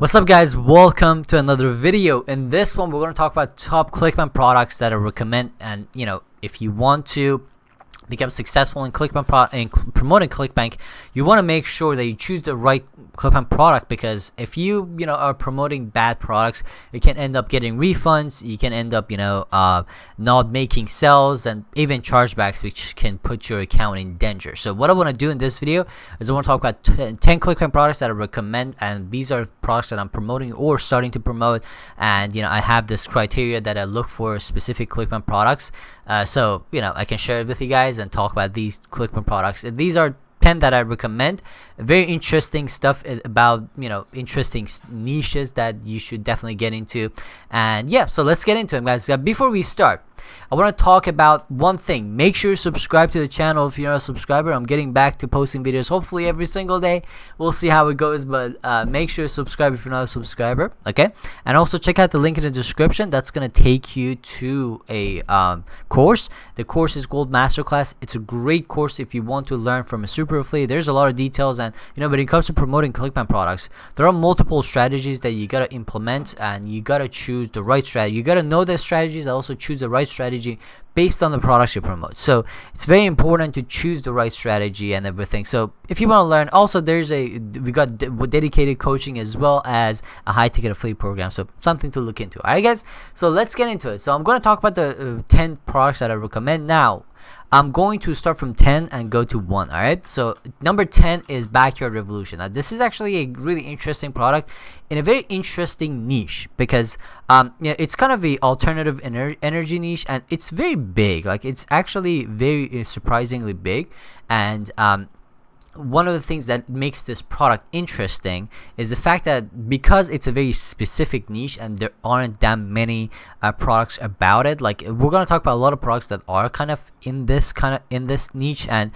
What's up, guys? Welcome to another video. In this one, we're going to talk about top Clickbank products that I recommend. And if you want to become successful in promoting Clickbank, you want to make sure that you choose the right Clickbank product, because if you are promoting bad products, you can end up getting refunds. You can end up not making sales and even chargebacks, which can put your account in danger. So what I want to do in this video is I want to talk about 10 Clickbank products that I recommend, and these are products that I'm promoting or starting to promote. And I have this criteria that I look for specific Clickbank products. So I can share it with you guys and talk about these Clickbank products. And these are 10 that I recommend. Very interesting stuff about interesting niches that you should definitely get into. And yeah, so let's get into it, guys. Before we start, I want to talk about one thing. Make sure you subscribe to the channel if you're not a subscriber. I'm getting back to posting videos hopefully every single day. We'll see how it goes, but make sure you subscribe if you're not a subscriber, okay? And also check out the link in the description. That's going to take you to a course. The course is called Masterclass. It's a great course if you want to learn from a super affiliate. There's a lot of details, and when it comes to promoting Clickbank products, there are multiple strategies that you got to implement, and you got to choose the right strategy. You got to know the strategies and also choose the right strategy based on the products you promote. So it's very important to choose the right strategy and everything. So if you want to learn, also we got dedicated coaching as well as a high ticket affiliate program. So something to look into. All right, guys. So let's get into it. So I'm going to talk about the 10 products that I recommend now. I'm going to start from 10 and go to 1. All right, so number 10 is Backyard Revolution. Now this is actually a really interesting product in a very interesting niche, because it's kind of a alternative energy niche, and it's very big. Like, it's actually very surprisingly big. And one of the things that makes this product interesting is the fact that because it's a very specific niche and there aren't that many products about it. Like, we're going to talk about a lot of products that are kind of in this niche, and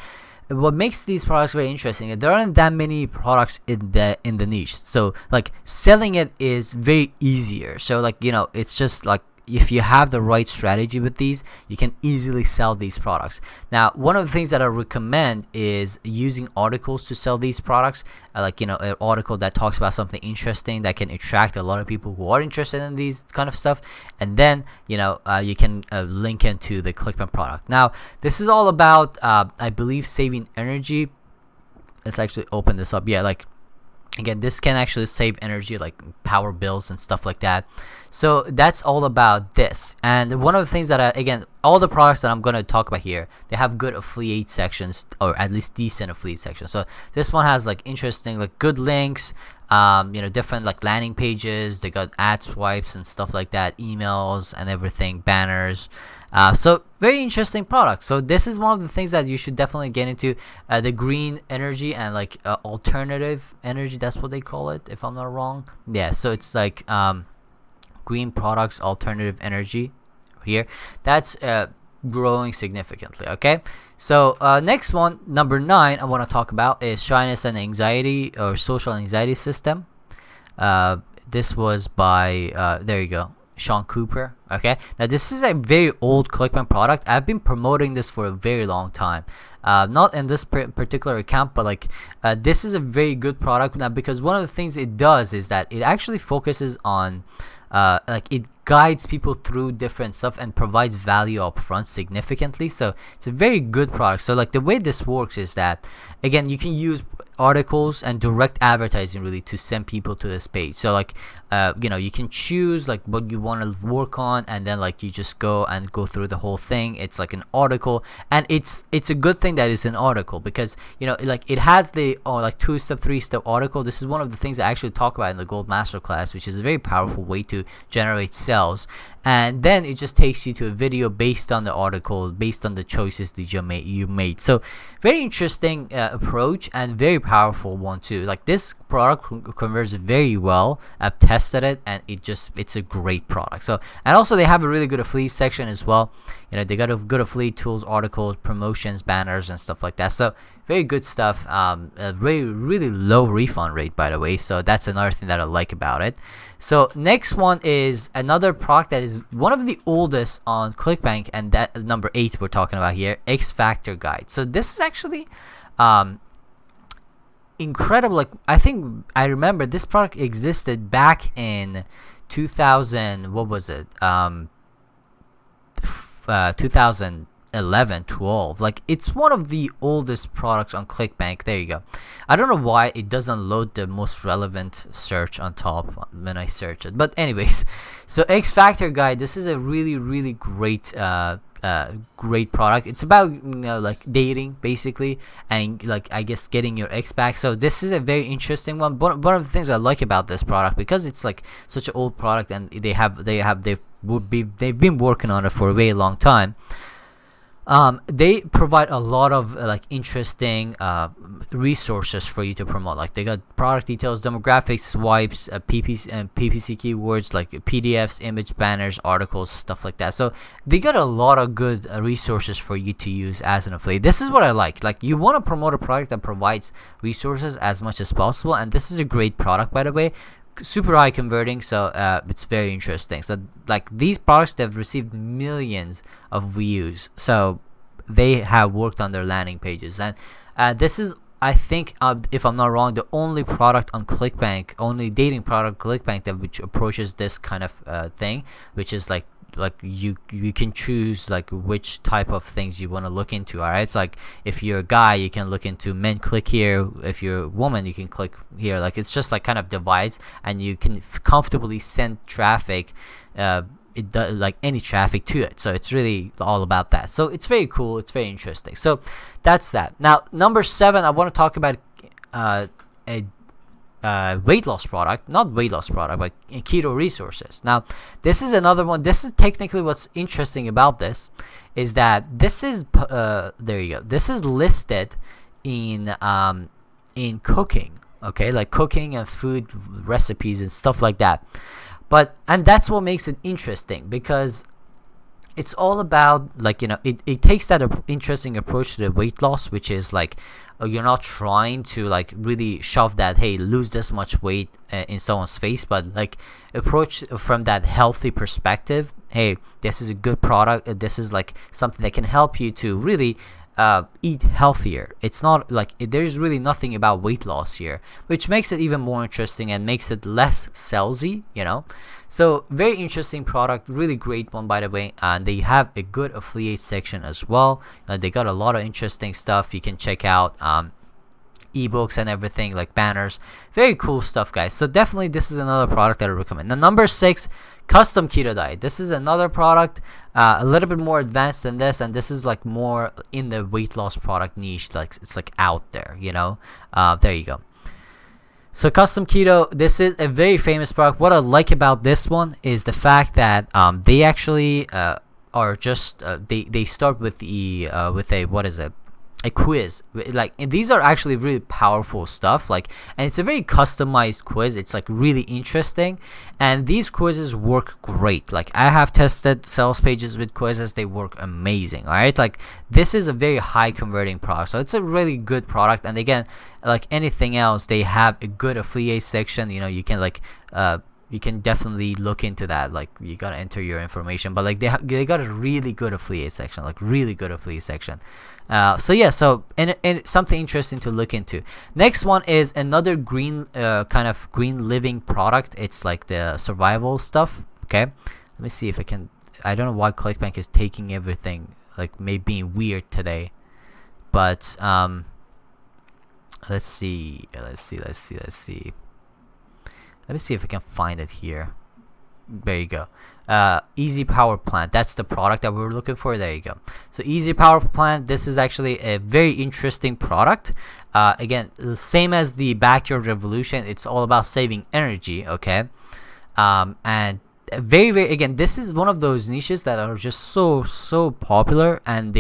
what makes these products very interesting is there aren't that many products in the niche. So like, selling it is very easier. So like, it's just like, if you have the right strategy with these, you can easily sell these products. Now, one of the things that I recommend is using articles to sell these products. Like, an article that talks about something interesting that can attract a lot of people who are interested in these kind of stuff. And then, you can link into the Clickbank product. Now, this is all about, I believe, saving energy. Let's actually open this up. Yeah, like, again, this can actually save energy, like power bills and stuff like that. So that's all about this. And one of the things that again, all the products that I'm going to talk about here, they have good affiliate sections, or at least decent affiliate sections. So this one has like interesting, like good links, different like landing pages. They got ad swipes and stuff like that, emails and everything, banners. So very interesting product. So this is one of the things that you should definitely get into, the green energy and like alternative energy. That's what they call it, if I'm not wrong. Yeah. So it's like green products, alternative energy here. That's growing significantly. Okay. So next one, number 9, I want to talk about is Shyness and Anxiety, or Social Anxiety System. This was by there you go, Sean Cooper. Okay, now this is a very old Clickbank product. I've been promoting this for a very long time, not in this particular account, but like this is a very good product now, because one of the things it does is that it actually focuses on like, it guides people through different stuff and provides value up front significantly. So it's a very good product. So like, the way this works is that, again, you can use articles and direct advertising really to send people to this page. So like, you can choose like what you want to work on, and then like you just go through the whole thing. It's like an article, and it's a good thing that it's an article, because like, it has the like 2-step, 3-step article. This is one of the things I actually talk about in the Gold Masterclass, which is a very powerful way to generate sales. And then it just takes you to a video based on the article, based on the choices that you made. So very interesting approach, and very powerful one too. Like, this product converts very well. I've tested it, and it's a great product. So, and also they have a really good affiliate section as well. They got a good affiliate tools, articles, promotions, banners, and stuff like that. So very good stuff. A really low refund rate, by the way. So that's another thing that I like about it. So next one is another product that is one of the oldest on Clickbank, and that number 8 we're talking about here, XFactor guide. So this is actually incredible. Like, I think I remember this product existed back in 2000. What was it? 2011, 12. Like, it's one of the oldest products on Clickbank. There you go. I don't know why it doesn't load the most relevant search on top when I search it, but anyways, so XFactor guy, this is a really great great product. It's about, like, dating basically, and like, I guess, getting your ex back. So this is a very interesting one. One of the things I like about this product, because it's like such an old product, and they've been working on it for a very long time. They provide a lot of like interesting resources for you to promote. Like, they got product details, demographics, swipes, PPC and PPC keywords, like PDFs, image banners, articles, stuff like that. So they got a lot of good resources for you to use as an affiliate. This is what I like. Like, you want to promote a product that provides resources as much as possible, and this is a great product, by the way. Super high converting, so it's very interesting. So, like, these products, they've received millions of views, so they have worked on their landing pages. And this is, I think, if I'm not wrong, the only product on Clickbank, only dating product Clickbank that which approaches this kind of thing, which is like you can choose like which type of things you want to look into. All right, it's like, if you're a guy, you can look into men, click here. If you're a woman, you can click here. Like, it's just like kind of divides, and you can comfortably send traffic, it does, like, any traffic to it. So it's really all about that. So it's very cool, it's very interesting. So that's that. Now, number 7, I want to talk about a weight loss product, not weight loss product, but Keto Resources. Now, this is another one. This is technically what's interesting about this, is that this is there you go. This is listed in cooking, okay, like cooking and food recipes and stuff like that. And that's what makes it interesting, because it's all about, like, it takes that interesting approach to the weight loss, which is like, you're not trying to like really shove that, hey, lose this much weight in someone's face, but like approach from that healthy perspective. Hey, this is a good product. This is like something that can help you to really eat healthier. It's not like there's really nothing about weight loss here, which makes it even more interesting and makes it less salesy, So very interesting product, really great one, by the way. And they have a good affiliate section as well. They got a lot of interesting stuff you can check out, ebooks and everything, like banners. Very cool stuff, guys. So definitely this is another product that I recommend. Now, number 6, Custom Keto Diet. This is another product, a little bit more advanced than this, and this is like more in the weight loss product niche. Like, it's like out there, there you go. So Custom Keto, this is a very famous product. What I like about this one is the fact that they actually are just they start with a quiz. Like, and these are actually really powerful stuff, like, and it's a very customized quiz. It's like really interesting, and these quizzes work great. Like, I have tested sales pages with quizzes. They work amazing. All right, like, this is a very high converting product, so it's a really good product. And again, like anything else, they have a good affiliate section. You can like you can definitely look into that. Like, you gotta enter your information, but like they got a really good affiliate section, like really good affiliate section. So yeah, so and something interesting to look into. Next one is another green kind of green living product. It's like the survival stuff. Okay, let me see if I can. I don't know why Clickbank is taking everything, like, maybe being weird today, but let's see. Let me see if I can find it here. There you go. Easy Power Plant. That's the product that we were looking for. There you go. So Easy Power Plant. This is actually a very interesting product. Again, the same as the Backyard Revolution. It's all about saving energy. Okay. And very again, this is one of those niches that are just so popular, and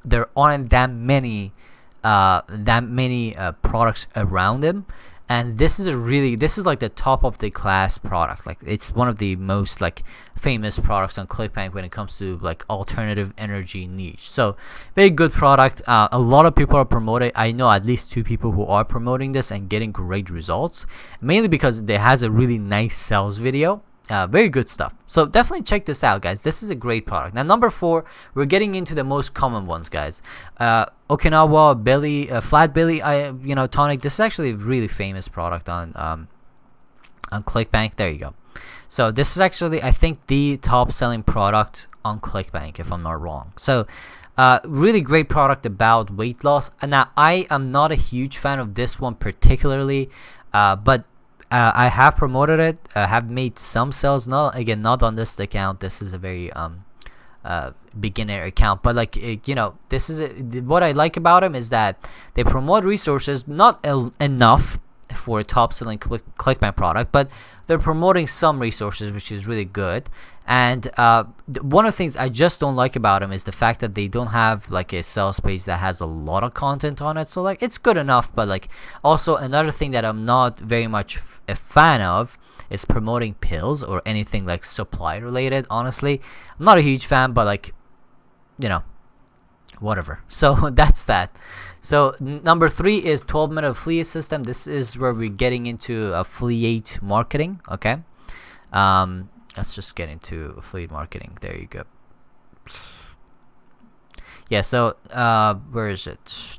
there aren't that many products around them. And this is like the top of the class product. Like, it's one of the most like famous products on Clickbank when it comes to like alternative energy niche. So very good product. A lot of people are promoting. I know at least 2 people who are promoting this and getting great results, mainly because it has a really nice sales video. Very good stuff. So definitely check this out, guys. This is a great product. Now, number 4, we're getting into the most common ones, guys. Okinawa Billy, Flat Billy, tonic. This is actually a really famous product on Clickbank. There you go. So this is actually, I think, the top selling product on Clickbank, if I'm not wrong. So really great product about weight loss. And now I am not a huge fan of this one particularly, but I have promoted it. I have made some sales. Not on this account. This is a very beginner account, but like this is what I like about them is that they promote resources, not enough for a top selling Clickbank product, but they're promoting some resources, which is really good. And one of the things I just don't like about them is the fact that they don't have like a sales page that has a lot of content on it. So like it's good enough, but like also another thing that I'm not very much a fan of is promoting pills or anything like supply related. Honestly, I'm not a huge fan, but like whatever. So that's that. So number 3 is 12-minute affiliate system. This is where we're getting into affiliate marketing. Okay, let's just get into affiliate marketing. There you go. Yeah, so where is it?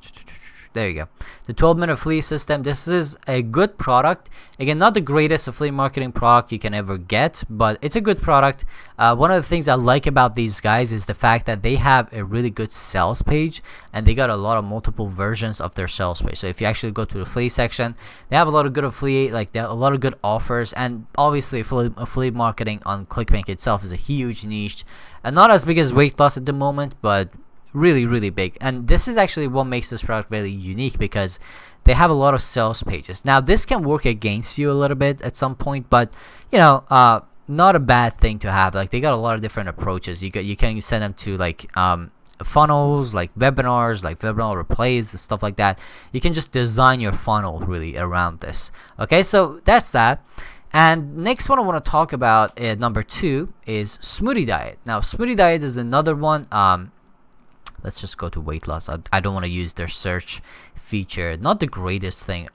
There you go. The 12-minute affiliate system. This is a good product. Again, not the greatest affiliate marketing product you can ever get, but it's a good product. One of the things I like about these guys is the fact that they have a really good sales page, and they got a lot of multiple versions of their sales page. So if you actually go to the affiliate section, they have a lot of good affiliate, like they have a lot of good offers. And obviously affiliate marketing on Clickbank itself is a huge niche, and not as big as weight loss at the moment, but really big. And this is actually what makes this product really unique, because they have a lot of sales pages. Now this can work against you a little bit at some point, but not a bad thing to have. Like they got a lot of different approaches. You can send them to like funnels, like webinars, like webinar replays and stuff like that. You can just design your funnel really around this. Okay, so that's that. And next one I want to talk about, number 2, is Smoothie Diet. Now Smoothie Diet is another one. Let's just go to weight loss. I don't want to use their search feature. Not the greatest thing,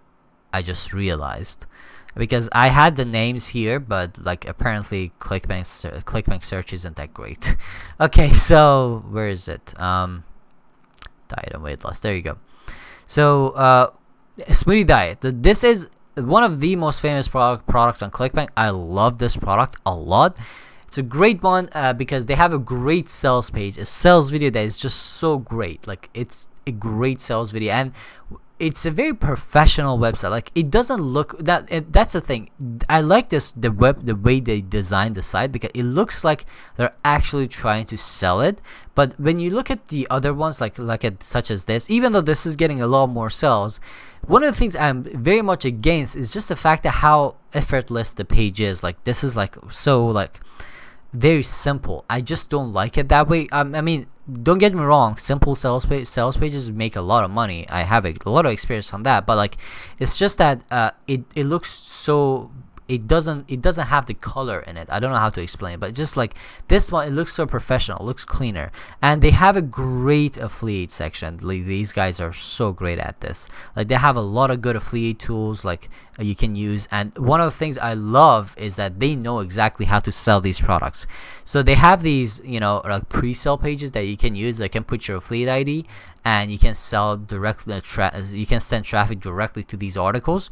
I just realized, because I had the names here, but like apparently Clickbank search isn't that great. Okay, so where is it? Diet and weight loss. There you go. So Smoothie Diet. This is one of the most famous products on Clickbank. I love this product a lot. It's a great one because they have a great sales page, a sales video that is just so great. Like it's a great sales video, and it's a very professional website. Like it doesn't look that's the thing. I like the way they designed the site, because it looks like they're actually trying to sell it. But when you look at the other ones, like such as this, even though this is getting a lot more sales, one of the things I'm very much against is just the fact that how effortless the page is. Like this is like so like very simple. I just don't like it that way. I mean, don't get me wrong, simple sales pages make a lot of money. I have a lot of experience on that, but like it's just that it looks so, it doesn't have the color in it. I don't know how to explain, but just like this one, it looks so professional, it looks cleaner, and they have a great affiliate section. Like, these guys are so great at this. Like they have a lot of good affiliate tools like you can use, and one of the things I love is that they know exactly how to sell these products. So they have these like pre-sale pages that you can use. You can put your affiliate ID, and you can sell directly. You can send traffic directly to these articles,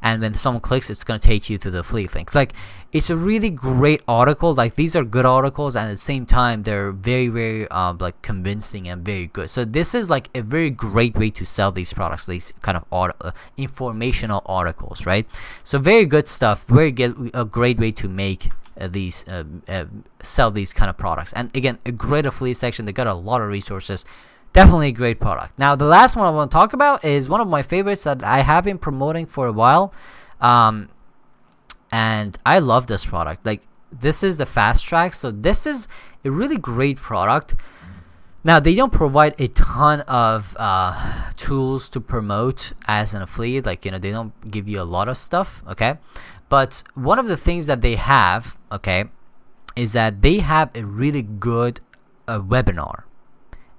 and when someone clicks, it's going to take you to the affiliate link. Like it's a really great article. Like these are good articles, and at the same time they're very like convincing and very good. So this is like a very great way to sell these products, these kind of informational articles, right? So very good stuff. A great way to make these sell these kind of products. And again, a great affiliate section. They got a lot of resources. Definitely a great product. Now the last one I want to talk about is one of my favorites that I have been promoting for a while, and I love this product. Like this is the Fast Track. So this is a really great product. Now they don't provide a ton of tools to promote as an affiliate. Like they don't give you a lot of stuff. Okay, but one of the things that they have, okay, is that they have a really good webinar.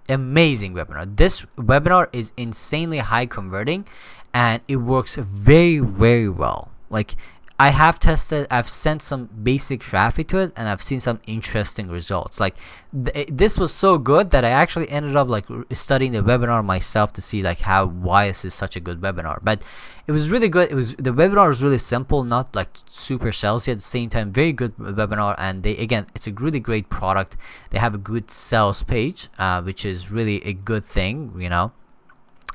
Amazing webinar. This webinar is insanely high converting, and it works very well. Like I have tested, I've sent some basic traffic to it, and I've seen some interesting results. Like this was so good that I actually ended up like studying the webinar myself to see like why is this such a good webinar. But it was really good. The webinar was really simple, not like super salesy at the same time. Very good webinar, and it's a really great product. They have a good sales page, which is really a good thing, you know.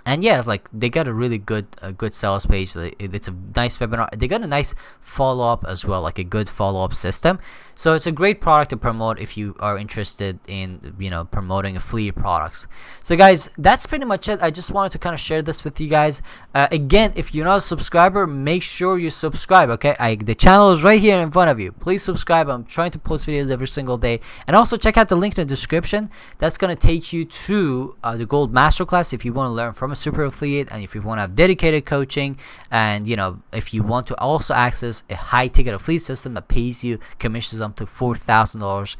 And yeah, it's like they got a really good sales page. It's a nice webinar. They got a nice follow-up as well, like a good follow-up system. So it's a great product to promote if you are interested in, you know, promoting affiliate products. So guys, that's pretty much it. I just wanted to kind of share this with you guys. Again, if you're not a subscriber, make sure you subscribe, okay? The channel is right here in front of you. Please subscribe. I'm trying to post videos every single day. And also check out the link in the description. That's going to take you to the Gold Masterclass if you want to learn from a super affiliate, and if you want to have dedicated coaching, and you know, if you want to also access a high ticket affiliate system that pays you commissions up to $4,000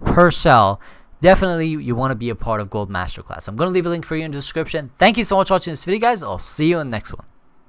per sell, definitely you want to be a part of Gold Masterclass. I'm going to leave a link for you in the description. Thank you so much for watching this video, guys. I'll see you in the next one.